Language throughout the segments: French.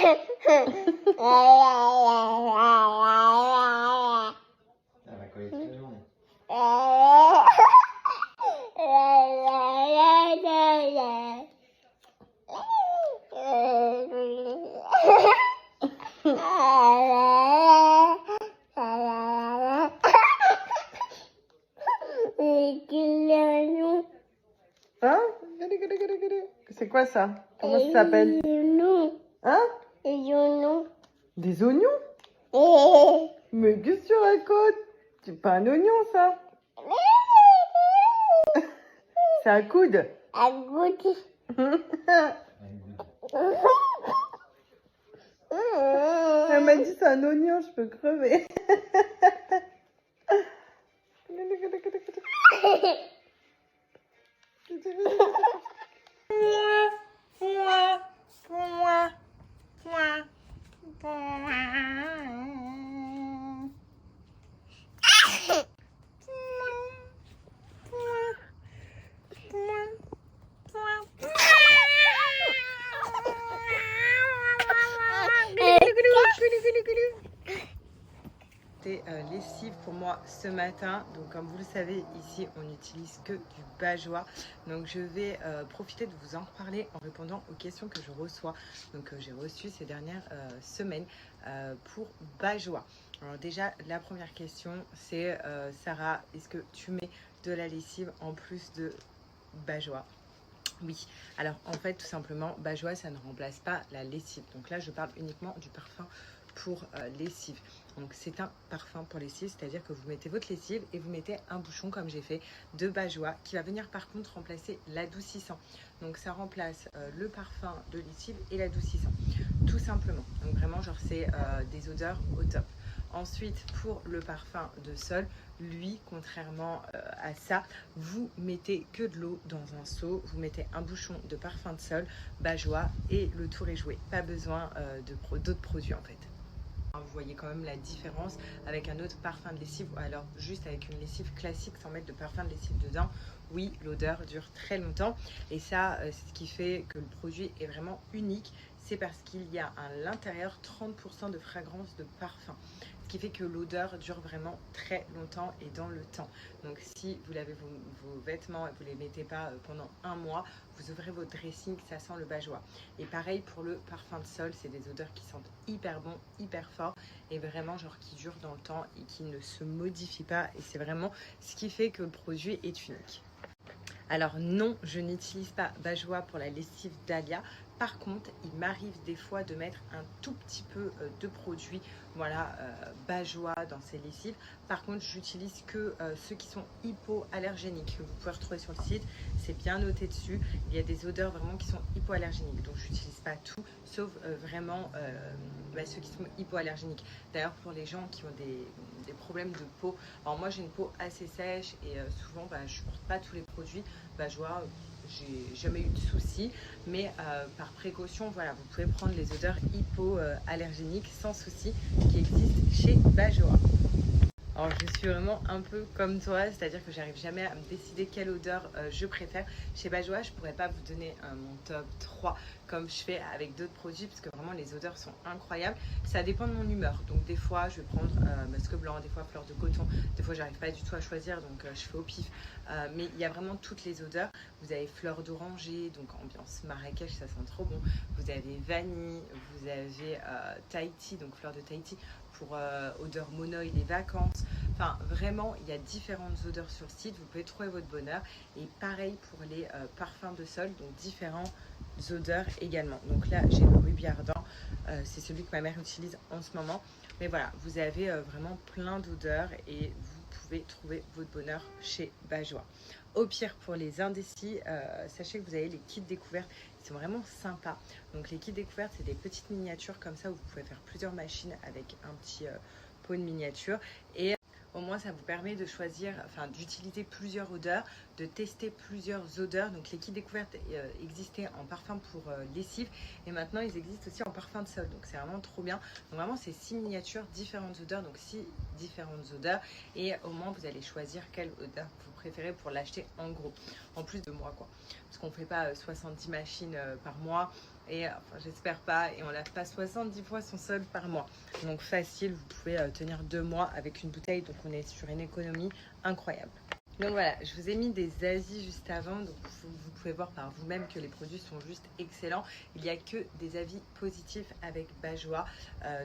Elle va coller toute la journée. Hein? C'est quoi ça? Comment ça s'appelle? Hein? Des oignons? Mais qu'est-ce que tu racontes? C'est pas un oignon ça? C'est un coude. Elle m'a dit c'est un oignon, je peux crever. Lessive pour moi ce matin. Donc comme vous le savez, ici on n'utilise que du Bajois. Donc je vais profiter de vous en reparler en répondant aux questions que je reçois. Donc j'ai reçu ces dernières semaines pour Bajois. Alors déjà la première question c'est Sarah, est-ce que tu mets de la lessive en plus de Bajois? Oui, alors en fait tout simplement Bajois ça ne remplace pas la lessive. Donc là je parle uniquement du parfum pour lessive. Donc c'est un parfum pour lessive, c'est-à-dire que vous mettez votre lessive et vous mettez un bouchon comme j'ai fait de Bajois qui va venir par contre remplacer l'adoucissant. Donc ça remplace le parfum de lessive et l'adoucissant tout simplement. Donc vraiment genre c'est des odeurs au top. Ensuite pour le parfum de sol, lui contrairement à ça, vous mettez que de l'eau dans un seau, vous mettez un bouchon de parfum de sol, Bajois et le tour est joué. Pas besoin d'autres produits en fait. Vous voyez quand même la différence avec un autre parfum de lessive ou alors juste avec une lessive classique sans mettre de parfum de lessive dedans. Oui, l'odeur dure très longtemps et ça c'est ce qui fait que le produit est vraiment unique. C'est parce qu'il y a à l'intérieur 30% de fragrance de parfum. Ce qui fait que l'odeur dure vraiment très longtemps et dans le temps. Donc si vous lavez vos vêtements et vous ne les mettez pas pendant un mois, vous ouvrez votre dressing, ça sent le Bajois. Et pareil pour le parfum de sol, c'est des odeurs qui sentent hyper bon, hyper fort et vraiment genre qui durent dans le temps et qui ne se modifient pas. Et c'est vraiment ce qui fait que le produit est unique. Alors non, je n'utilise pas Bajois pour la lessive Dahlia. Par contre, il m'arrive des fois de mettre un tout petit peu de produit, voilà, Bajois dans ces lessives. Par contre, j'utilise que ceux qui sont hypoallergéniques, que vous pouvez retrouver sur le site. C'est bien noté dessus. Il y a des odeurs vraiment qui sont hypoallergéniques. Donc, je n'utilise pas tout, sauf vraiment ceux qui sont hypoallergéniques. D'ailleurs, pour les gens qui ont des problèmes de peau, alors moi j'ai une peau assez sèche et souvent je ne supporte pas tous les produits Bajois. J'ai jamais eu de soucis, mais par précaution, voilà, vous pouvez prendre les odeurs hypoallergéniques sans souci qui existent chez Bajois. Alors je suis vraiment un peu comme toi, c'est-à-dire que j'arrive jamais à me décider quelle odeur je préfère. Chez Bajois, je pourrais pas vous donner mon top 3 comme je fais avec d'autres produits parce que vraiment les odeurs sont incroyables. Ça dépend de mon humeur. Donc des fois je vais prendre masque blanc, des fois fleur de coton, des fois j'arrive pas du tout à choisir donc je fais au pif. Mais il y a vraiment toutes les odeurs. Vous avez fleur d'oranger, donc ambiance Marrakech, ça sent trop bon. Vous avez vanille, vous avez Tahiti, donc fleur de Tahiti pour odeur monoï, les vacances. Enfin vraiment il y a différentes odeurs sur le site, vous pouvez trouver votre bonheur. Et pareil pour les parfums de sol, donc différentes odeurs également. Donc là j'ai le rubis ardent, c'est celui que ma mère utilise en ce moment. Mais voilà, vous avez vraiment plein d'odeurs et vous pouvez trouver votre bonheur chez Bajois. Au pire, pour les indécis, sachez que vous avez les kits découvertes. Ils sont vraiment sympas. Donc les kits découvertes, c'est des petites miniatures comme ça où vous pouvez faire plusieurs machines avec un petit pot de miniature. Et au moins, ça vous permet de choisir, enfin d'utiliser plusieurs odeurs, de tester plusieurs odeurs. Donc les kits découvertes existaient en parfum pour lessive et maintenant ils existent aussi en parfum de sol. Donc c'est vraiment trop bien. Donc vraiment c'est 6 miniatures, différentes odeurs, donc 6 différentes odeurs. Et au moins vous allez choisir quelle odeur vous préférez pour l'acheter en gros. En plus de moi quoi. Parce qu'on ne fait pas 70 machines par mois. et enfin, j'espère pas, et on lave pas 70 fois son sol par mois. Donc facile, vous pouvez tenir 2 mois avec une bouteille, donc on est sur une économie incroyable. Donc voilà, je vous ai mis des avis juste avant, donc vous pouvez voir par vous-même que les produits sont juste excellents. Il n'y a que des avis positifs avec Bajoa,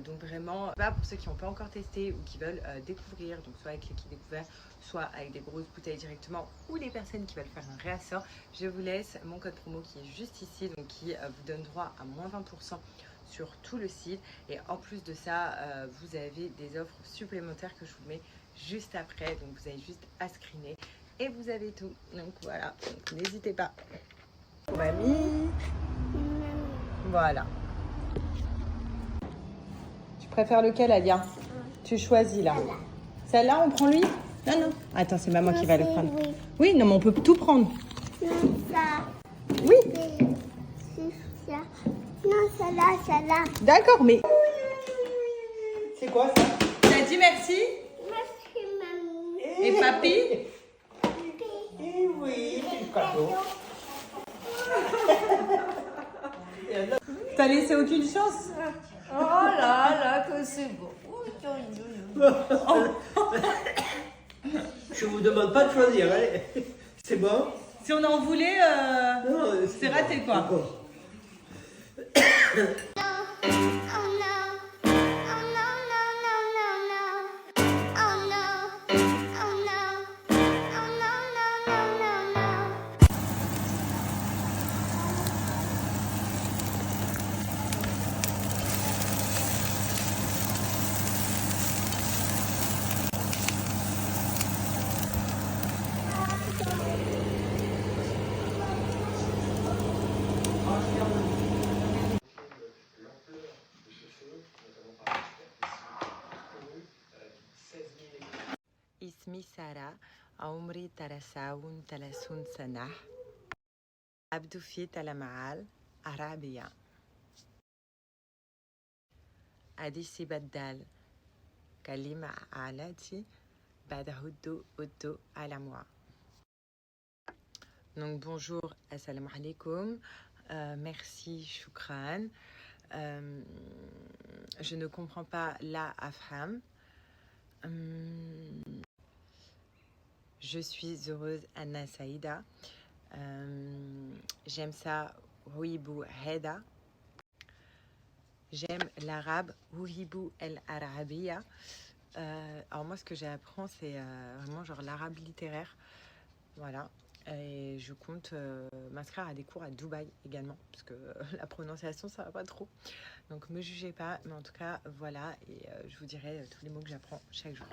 donc vraiment, pas pour ceux qui n'ont pas encore testé ou qui veulent découvrir, donc soit avec les kits découverts, soit avec des grosses bouteilles directement, ou les personnes qui veulent faire un réassort. Je vous laisse mon code promo qui est juste ici, donc qui vous donne droit à moins 20% sur tout le site, et en plus de ça, vous avez des offres supplémentaires que je vous mets juste après, donc vous avez juste à screener et vous avez tout. Donc voilà, n'hésitez pas. Mamie, voilà. Tu préfères lequel, Alia? Tu choisis là. Celle-là, on prend lui? Non, non. Attends, c'est maman qui va le prendre. Oui, non, mais on peut tout prendre. Non, ça. Oui. C'est ça. Non, celle-là, celle-là. D'accord, mais C'est quoi ça? t'as dit merci? Merci, mamie. Et papy? Eh oui, c'est du cadeau. T'as laissé aucune chance? Oh là là, que c'est beau. Je vous demande pas de choisir, allez. C'est bon? Si on en voulait, Non, c'est raté quoi. Bon. اسمي سارة، عمري 33 سنة، أبدو في تلمعال عربية. أديسي بدال كلمة عالتي بعد هدو على moi. Donc bonjour, assalamu alaikum, merci, shukran. Je ne comprends pas la afham. Je suis heureuse, Anna Saïda. J'aime ça, Huibou Heda. J'aime l'arabe, Huibou El Arabiya. Alors moi, ce que j'apprends, c'est vraiment genre l'arabe littéraire. Voilà. Et je compte m'inscrire à des cours à Dubaï également, parce que la prononciation, ça va pas trop. Donc, me jugez pas, mais en tout cas, voilà. Et je vous dirai tous les mots que j'apprends chaque jour.